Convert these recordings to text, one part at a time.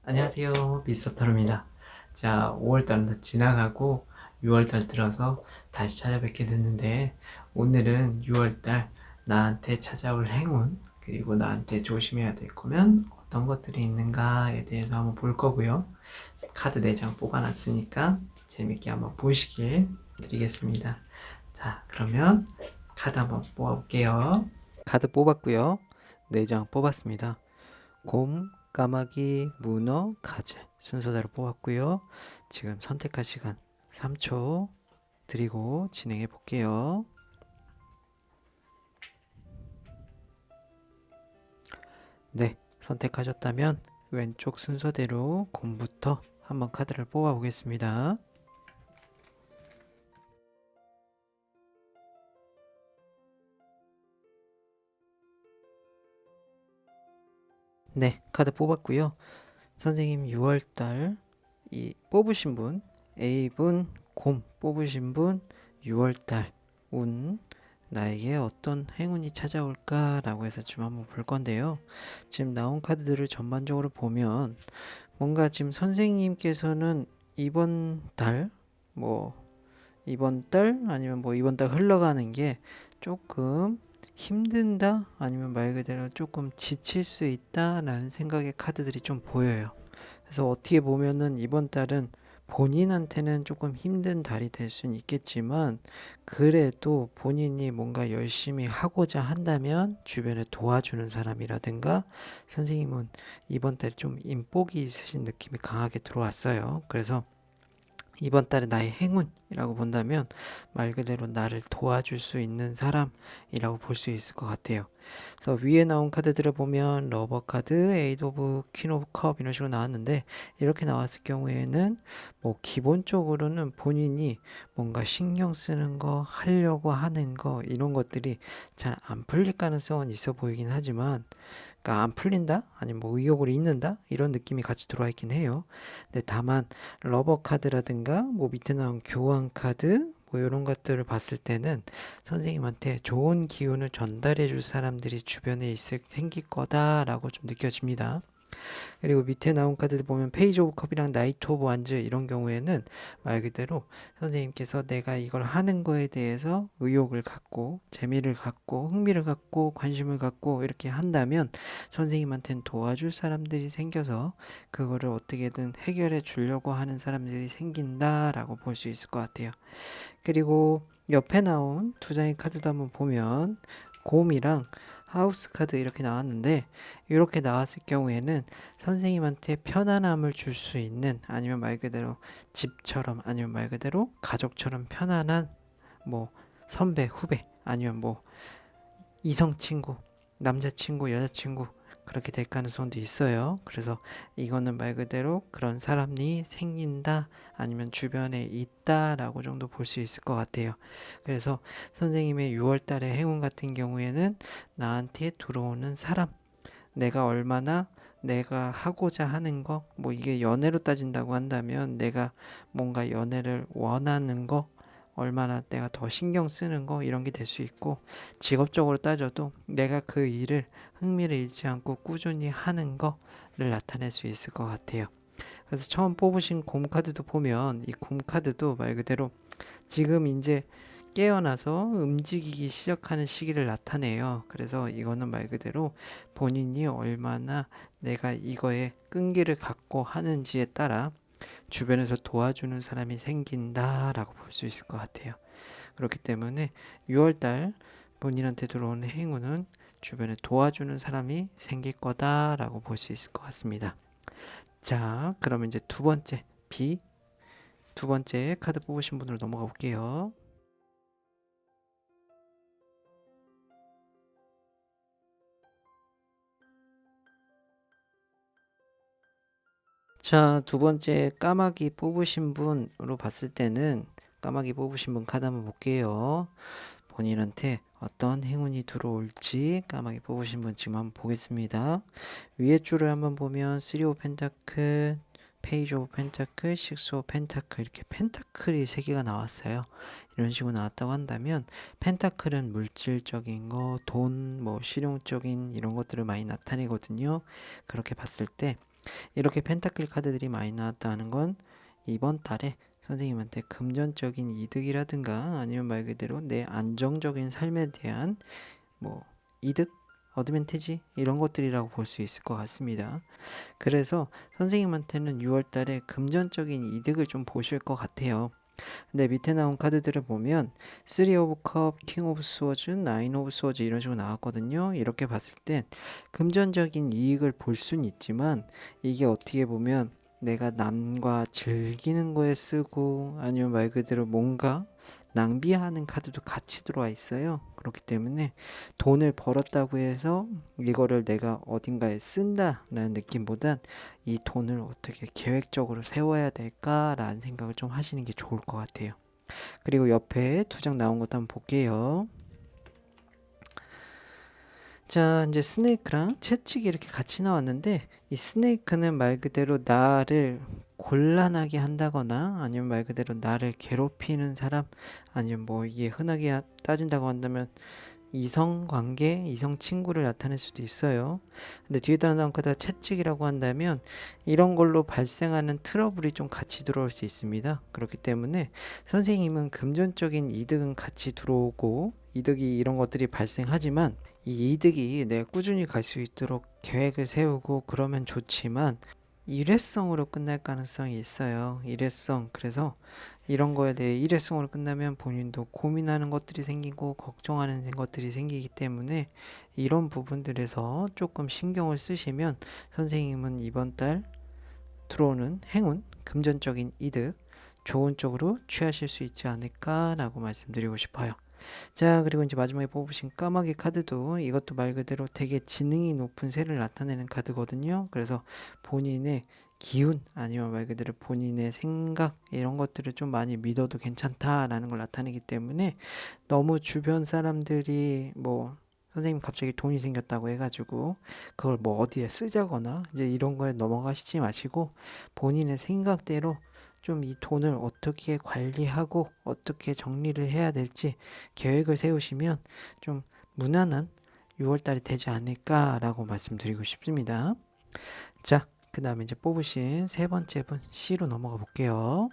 안녕하세요. 미스터터입니다. 자, 5월달도 지나가고 6월달 들어서 다시 찾아뵙게 됐는데 오늘은 6월달 나한테 찾아올 행운 그리고 나한테 조심해야 될 거면 어떤 것들이 있는가에 대해서 한번 볼 거고요. 카드 4장 뽑아놨으니까 재밌게 한번 보시길 드리겠습니다. 자, 그러면 카드 한번 뽑아볼게요. 카드 뽑았고요. 4장 뽑았습니다. 곰, 까마귀, 문어, 가재 순서대로 뽑았고요. 지금 선택할 시간 3초 드리고 진행해 볼게요. 네, 선택하셨다면 왼쪽 순서대로 곰부터 한번 카드를 뽑아 보겠습니다. 네, 카드 뽑았고요. 선생님 6월달 이 뽑으신 분 A분 곰 뽑으신 분 6월달 운 나에게 어떤 행운이 찾아올까라고 해서 지금 한번 볼 건데요. 지금 나온 카드들을 전반적으로 보면 뭔가 지금 선생님께서는 이번 달, 뭐 이번 달 아니면 뭐 이번 달 흘러가는 게 조금 힘든다 아니면 말 그대로 조금 지칠 수 있다라는 생각의 카드들이 좀 보여요. 그래서 어떻게 보면은 이번 달은 본인한테는 조금 힘든 달이 될 수는 있겠지만 그래도 본인이 뭔가 열심히 하고자 한다면 주변에 도와주는 사람이라든가 선생님은 이번 달에 좀 인복이 있으신 느낌이 강하게 들어왔어요. 그래서 이번 달에 나의 행운이라고 본다면 말 그대로 나를 도와줄 수 있는 사람이라고 볼 수 있을 것 같아요. 그래서 위에 나온 카드들을 보면 러버 카드, 에이드 오브 퀸 오브 컵 이런 식으로 나왔는데 이렇게 나왔을 경우에는 뭐 기본적으로는 본인이 뭔가 신경 쓰는 거, 하려고 하는 거 이런 것들이 잘 안 풀릴 가능성은 있어 보이긴 하지만 그러니까 안 풀린다? 아니면 뭐 의욕을 잃는다? 이런 느낌이 같이 들어와 있긴 해요. 근데 다만 러버 카드라든가 뭐 밑에 나온 교환 카드 뭐 이런 것들을 봤을 때는 선생님한테 좋은 기운을 전달해 줄 사람들이 주변에 생길 거다라고 좀 느껴집니다. 그리고 밑에 나온 카드들 보면 페이지 오브 컵이랑 나이트 오브 완즈 이런 경우에는 말 그대로 선생님께서 내가 이걸 하는 거에 대해서 의욕을 갖고 재미를 갖고 흥미를 갖고 관심을 갖고 이렇게 한다면 선생님한테는 도와줄 사람들이 생겨서 그거를 어떻게든 해결해 주려고 하는 사람들이 생긴다라고 볼 수 있을 것 같아요. 그리고 옆에 나온 두 장의 카드도 한번 보면 곰이랑 하우스 카드 이렇게 나왔는데 이렇게 나왔을 경우에는 선생님한테 편안함을 줄 수 있는 아니면 말 그대로 집처럼 아니면 말 그대로 가족처럼 편안한 뭐 선배 후배 아니면 뭐 이성 친구 남자친구 여자친구 그렇게 될 가능성도 있어요. 그래서 이거는 말 그대로 그런 사람이 생긴다 아니면 주변에 있다라고 정도 볼 수 있을 것 같아요. 그래서 선생님의 6월 달의 행운 같은 경우에는 나한테 들어오는 사람, 내가 얼마나 내가 하고자 하는 거, 뭐 이게 연애로 따진다고 한다면 내가 뭔가 연애를 원하는 거, 얼마나 내가 더 신경 쓰는 거 이런 게 될 수 있고 직업적으로 따져도 내가 그 일을 흥미를 잃지 않고 꾸준히 하는 거를 나타낼 수 있을 것 같아요. 그래서 처음 뽑으신 곰 카드도 보면 이 곰 카드도 말 그대로 지금 이제 깨어나서 움직이기 시작하는 시기를 나타내요. 그래서 이거는 말 그대로 본인이 얼마나 내가 이거에 끈기를 갖고 하는지에 따라 주변에서 도와주는 사람이 생긴다라고 볼 수 있을 것 같아요. 그렇기 때문에 6월달 본인한테 들어오는 행운은 주변에 도와주는 사람이 생길 거다라고 볼 수 있을 것 같습니다. 자, 그러면 이제 두 번째 B 두 번째 카드 뽑으신 분으로 넘어가 볼게요. 자, 두 번째 까마귀 뽑으신 분으로 봤을 때는 까마귀 뽑으신 분 카드 한번 볼게요. 본인한테 어떤 행운이 들어올지 까마귀 뽑으신 분 지금 한번 보겠습니다. 위에 줄을 한번 보면 3 오브 펜타클, 페이지 오브 펜타클, 6 오브 펜타클 이렇게 펜타클이 3개가 나왔어요. 이런 식으로 나왔다고 한다면 펜타클은 물질적인 거, 돈, 뭐 실용적인 이런 것들을 많이 나타내거든요. 그렇게 봤을 때 이렇게 펜타클 카드들이 많이 나왔다는 건 이번 달에 선생님한테 금전적인 이득이라든가 아니면 말 그대로 내 안정적인 삶에 대한 뭐 이득, 어드밴티지 이런 것들이라고 볼 수 있을 것 같습니다. 그래서 선생님한테는 6월 달에 금전적인 이득을 좀 보실 것 같아요. 근데 밑에 나온 카드들을 보면 3 오브 컵, 킹 오브 스워즈, 9 오브 스워즈 이런 식으로 나왔거든요. 이렇게 봤을 땐 금전적인 이익을 볼 수는 있지만 이게 어떻게 보면 내가 남과 즐기는 거에 쓰고 아니면 말 그대로 뭔가 낭비하는 카드도 같이 들어와 있어요. 그렇기 때문에 돈을 벌었다고 해서 이거를 내가 어딘가에 쓴다라는 느낌보단 이 돈을 어떻게 계획적으로 세워야 될까라는 생각을 좀 하시는 게 좋을 것 같아요. 그리고 옆에 두 장 나온 것도 한번 볼게요. 자, 이제 스네이크랑 채찍이 이렇게 같이 나왔는데 이 스네이크는 말 그대로 나를 곤란하게 한다거나 아니면 말 그대로 나를 괴롭히는 사람 아니면 뭐 이게 흔하게 따진다고 한다면 이성 관계, 이성 친구를 나타낼 수도 있어요. 근데 뒤에다 나온 카드가 채찍이라고 한다면 이런 걸로 발생하는 트러블이 좀 같이 들어올 수 있습니다. 그렇기 때문에 선생님은 금전적인 이득은 같이 들어오고 이득이 이런 것들이 발생하지만 이 이득이 내가 꾸준히 갈 수 있도록 계획을 세우고 그러면 좋지만 일회성으로 끝날 가능성이 있어요. 일회성. 그래서 이런 거에 대해 일회성으로 끝나면 본인도 고민하는 것들이 생기고 걱정하는 것들이 생기기 때문에 이런 부분들에서 조금 신경을 쓰시면 선생님은 이번 달 들어오는 행운, 금전적인 이득, 좋은 쪽으로 취하실 수 있지 않을까라고 말씀드리고 싶어요. 자, 그리고 이제 마지막에 뽑으신 까마귀 카드도 이것도 말 그대로 되게 지능이 높은 새를 나타내는 카드거든요. 그래서 본인의 기운 아니면 말 그대로 본인의 생각 이런 것들을 좀 많이 믿어도 괜찮다라는 걸 나타내기 때문에 너무 주변 사람들이 뭐 선생님 갑자기 돈이 생겼다고 해가지고 그걸 뭐 어디에 쓰자거나 이제 이런 거에 넘어가시지 마시고 본인의 생각대로 좀 이 돈을 어떻게 관리하고 어떻게 정리를 해야 될지 계획을 세우시면 좀 무난한 6월달이 되지 않을까라고 말씀드리고 싶습니다. 자, 그 다음에 이제 뽑으신 세 번째 분 C로 넘어가 볼게요.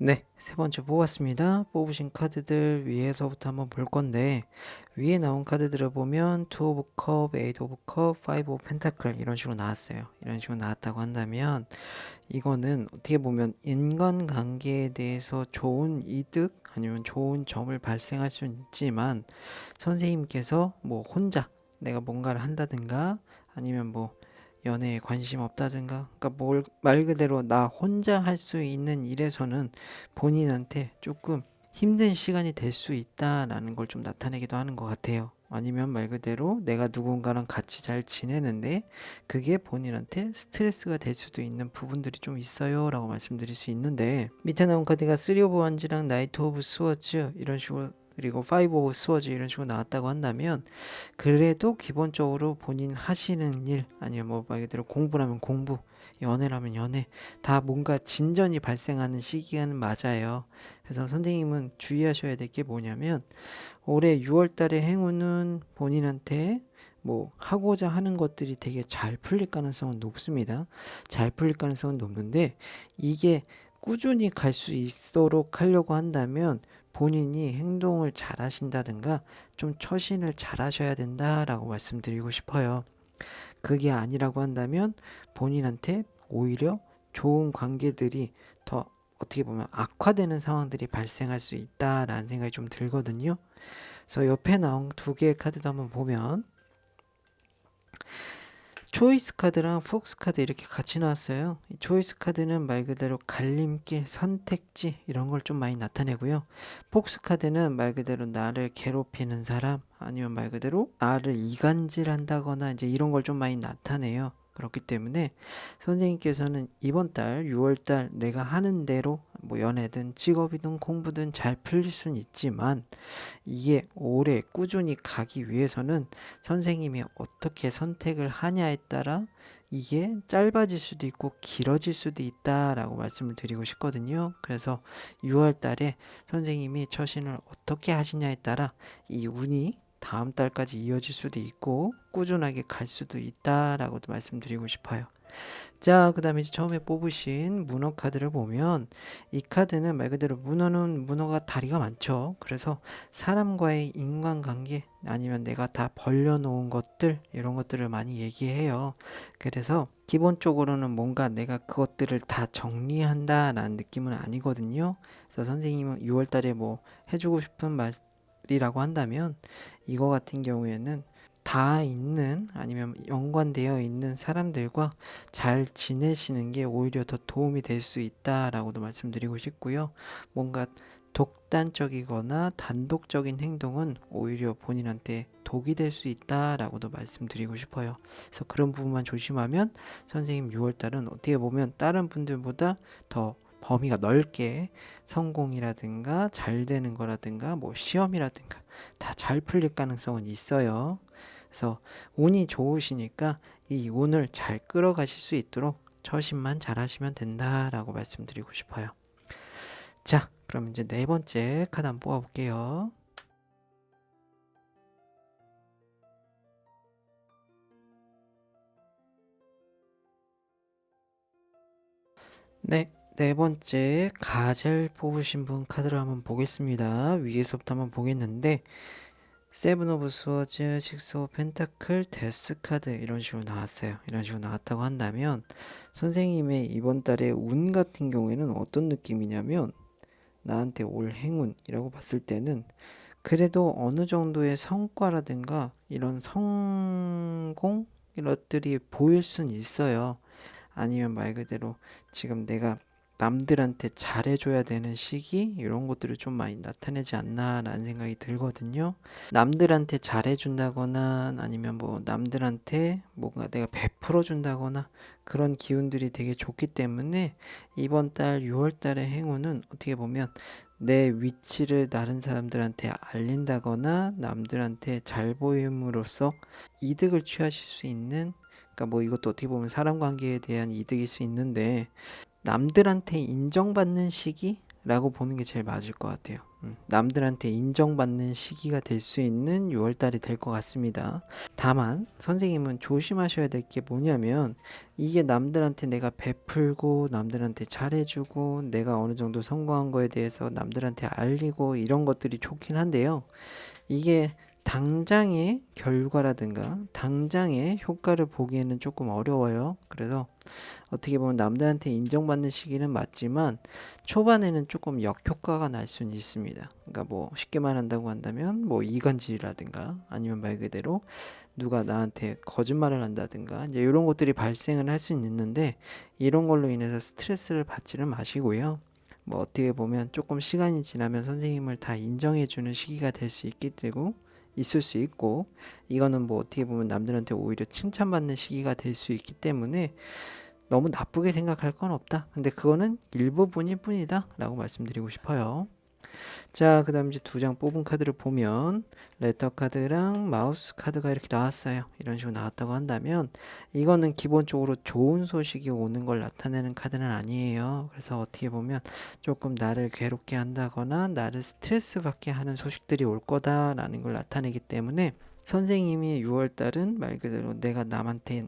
네, 세 번째 뽑았습니다. 뽑으신 카드들 위에서부터 한번 볼 건데 위에 나온 카드들을 보면 2 오브 컵, 8 오브 컵, 5 오브 펜타클 이런 식으로 나왔어요. 이런 식으로 나왔다고 한다면 이거는 어떻게 보면 인간관계에 대해서 좋은 이득 아니면 좋은 점을 발생할 수 있지만 선생님께서 뭐 혼자 내가 뭔가를 한다든가 아니면 뭐 연애에 관심 없다든가 그러니까 말 그대로 나 혼자 할 수 있는 일에서는 본인한테 조금 힘든 시간이 될 수 있다라는 걸 좀 나타내기도 하는 것 같아요. 아니면 말 그대로 내가 누군가랑 같이 잘 지내는데 그게 본인한테 스트레스가 될 수도 있는 부분들이 좀 있어요 라고 말씀드릴 수 있는데 밑에 나온 카드가 3 오브 원즈랑 나이트 오브 스워즈 이런 식으로 그리고 5 오브 스워즈 이런 식으로 나왔다고 한다면 그래도 기본적으로 본인 하시는 일 아니면 뭐 말 그대로 공부라면 공부 연애라면 연애 다 뭔가 진전이 발생하는 시기는 맞아요. 그래서 선생님은 주의하셔야 될 게 뭐냐면 올해 6월 달의 행운은 본인한테 뭐 하고자 하는 것들이 되게 잘 풀릴 가능성은 높습니다. 잘 풀릴 가능성은 높은데 이게 꾸준히 갈 수 있도록 하려고 한다면 본인이 행동을 잘 하신다든가 좀 처신을 잘 하셔야 된다라고 말씀드리고 싶어요. 그게 아니라고 한다면 본인한테 오히려 좋은 관계들이 더 어떻게 보면 악화되는 상황들이 발생할 수 있다라는 생각이 좀 들거든요. 그래서 옆에 나온 두 개의 카드도 한번 보면 초이스 카드랑 폭스 카드 이렇게 같이 나왔어요. 이 초이스 카드는 말 그대로 갈림길, 선택지 이런 걸 좀 많이 나타내고요. 폭스 카드는 말 그대로 나를 괴롭히는 사람 아니면 말 그대로 나를 이간질한다거나 이제 이런 걸 좀 많이 나타내요. 그렇기 때문에 선생님께서는 이번 달 6월 달 내가 하는 대로 뭐 연애든 직업이든 공부든 잘 풀릴 수는 있지만 이게 오래 꾸준히 가기 위해서는 선생님이 어떻게 선택을 하냐에 따라 이게 짧아질 수도 있고 길어질 수도 있다라고 말씀을 드리고 싶거든요. 그래서 6월 달에 선생님이 처신을 어떻게 하시냐에 따라 이 운이 다음 달까지 이어질 수도 있고 꾸준하게 갈 수도 있다라고도 말씀드리고 싶어요. 자, 그 다음에 이제 처음에 뽑으신 문어 카드를 보면 이 카드는 말 그대로 문어는 문어가 다리가 많죠. 그래서 사람과의 인간관계 아니면 내가 다 벌려놓은 것들 이런 것들을 많이 얘기해요. 그래서 기본적으로는 뭔가 내가 그것들을 다 정리한다라는 느낌은 아니거든요. 그래서 선생님은 6월 달에 뭐 해주고 싶은 말이라고 한다면 이거 같은 경우에는 다 있는 아니면 연관되어 있는 사람들과 잘 지내시는 게 오히려 더 도움이 될 수 있다라고도 말씀드리고 싶고요. 뭔가 독단적이거나 단독적인 행동은 오히려 본인한테 독이 될 수 있다라고도 말씀드리고 싶어요. 그래서 그런 부분만 조심하면 선생님 6월달은 어떻게 보면 다른 분들보다 더 범위가 넓게 성공이라든가 잘 되는 거라든가 뭐 시험이라든가 다 잘 풀릴 가능성은 있어요. 그래서 운이 좋으시니까 이 운을 잘 끌어가실 수 있도록 처신만 잘 하시면 된다라고 말씀드리고 싶어요. 자, 그럼 이제 네 번째 카드 한번 뽑아볼게요. 네, 네 번째 가젤 뽑으신 분 카드를 한번 보겠습니다. 위에서부터 한번 보겠는데 세븐 오브 스워즈, 식스 오브 펜타클, 데스 카드 이런 식으로 나왔어요. 이런 식으로 나왔다고 한다면 선생님의 이번 달의 운 같은 경우에는 어떤 느낌이냐면 나한테 올 행운이라고 봤을 때는 그래도 어느 정도의 성과라든가 이런 성공 이런 것들이 보일 순 있어요. 아니면 말 그대로 지금 내가 남들한테 잘해줘야 되는 시기 이런 것들을 좀 많이 나타내지 않나라는 생각이 들거든요. 남들한테 잘해준다거나 아니면 뭐 남들한테 뭔가 내가 베풀어 준다거나 그런 기운들이 되게 좋기 때문에 이번 달 6월 달의 행운은 어떻게 보면 내 위치를 다른 사람들한테 알린다거나 남들한테 잘 보임으로써 이득을 취하실 수 있는 그러니까 뭐 이것도 어떻게 보면 사람 관계에 대한 이득일 수 있는데 남들한테 인정받는 시기라고 보는 게 제일 맞을 것 같아요. 남들한테 인정받는 시기가 될 수 있는 6월달이 될 것 같습니다. 다만 선생님은 조심하셔야 될 게 뭐냐면 이게 남들한테 내가 베풀고 남들한테 잘해주고 내가 어느 정도 성공한 거에 대해서 남들한테 알리고 이런 것들이 좋긴 한데요. 이게 당장의 결과라든가 당장의 효과를 보기에는 조금 어려워요. 그래서 어떻게 보면 남들한테 인정받는 시기는 맞지만 초반에는 조금 역효과가 날 수는 있습니다. 그러니까 뭐 쉽게 말한다고 한다면 뭐 이간질이라든가 아니면 말 그대로 누가 나한테 거짓말을 한다든가 이제 이런 것들이 발생을 할 수는 있는데 이런 걸로 인해서 스트레스를 받지는 마시고요. 뭐 어떻게 보면 조금 시간이 지나면 선생님을 다 인정해주는 시기가 될 수 있게 되고 있을 수 있고 이거는 뭐 어떻게 보면 남들한테 오히려 칭찬받는 시기가 될 수 있기 때문에 너무 나쁘게 생각할 건 없다. 근데 그거는 일부분일 뿐이다. 라고 말씀드리고 싶어요. 자, 그 다음 이제 두 장 뽑은 카드를 보면 레터 카드랑 마우스 카드가 이렇게 나왔어요. 이런 식으로 나왔다고 한다면 이거는 기본적으로 좋은 소식이 오는 걸 나타내는 카드는 아니에요. 그래서 어떻게 보면 조금 나를 괴롭게 한다거나 나를 스트레스 받게 하는 소식들이 올 거다라는 걸 나타내기 때문에 선생님이 6월달은 말 그대로 내가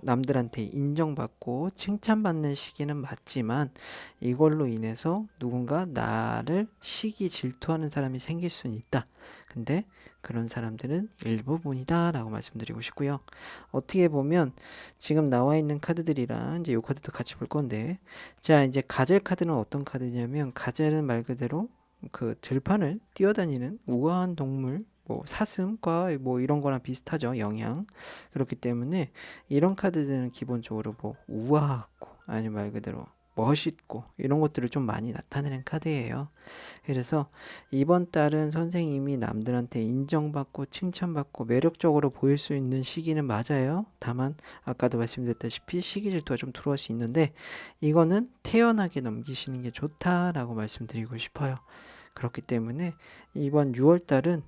남들한테 인정받고 칭찬받는 시기는 맞지만 이걸로 인해서 누군가 나를 시기 질투하는 사람이 생길 수는 있다. 근데 그런 사람들은 일부분이다 라고 말씀드리고 싶고요. 어떻게 보면 지금 나와 있는 카드들이랑 이제 이 카드도 같이 볼 건데 자 이제 가젤 카드는 어떤 카드냐면 가젤은 말 그대로 그 들판을 뛰어다니는 우아한 동물 뭐 사슴과 뭐 이런 거랑 비슷하죠 영향 그렇기 때문에 이런 카드들은 기본적으로 뭐 우아하고 아니 말 그대로 멋있고 이런 것들을 좀 많이 나타내는 카드예요. 그래서 이번 달은 선생님이 남들한테 인정받고 칭찬받고 매력적으로 보일 수 있는 시기는 맞아요. 다만 아까도 말씀드렸다시피 시기 질투가 좀 들어올 수 있는데 이거는 태연하게 넘기시는 게 좋다라고 말씀드리고 싶어요. 그렇기 때문에 이번 6월 달은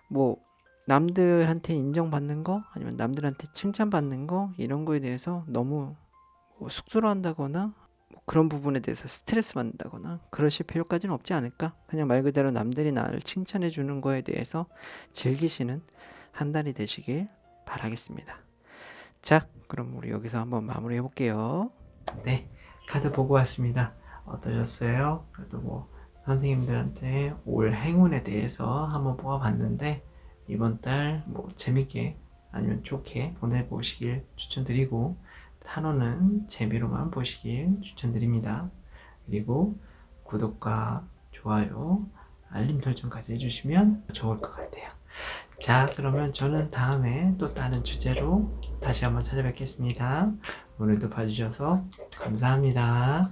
뭐 남들한테 인정받는 거 아니면 남들한테 칭찬받는 거 이런 거에 대해서 너무 숙소를 한다거나 뭐 그런 부분에 대해서 스트레스 받는다거나 그러실 필요까지는 없지 않을까? 그냥 말 그대로 남들이 나를 칭찬해 주는 거에 대해서 즐기시는 한 달이 되시길 바라겠습니다. 자, 그럼 우리 여기서 한번 마무리해 볼게요. 네, 카드 보고 왔습니다. 어떠셨어요? 그래도 뭐 선생님들한테 올 행운에 대해서 한번 뽑아봤는데 이번 달 뭐 재밌게 아니면 좋게 보내보시길 추천드리고 타로는 재미로만 보시길 추천드립니다. 그리고 구독과 좋아요, 알림 설정까지 해주시면 좋을 것 같아요. 자, 그러면 저는 다음에 또 다른 주제로 다시 한번 찾아뵙겠습니다. 오늘도 봐주셔서 감사합니다.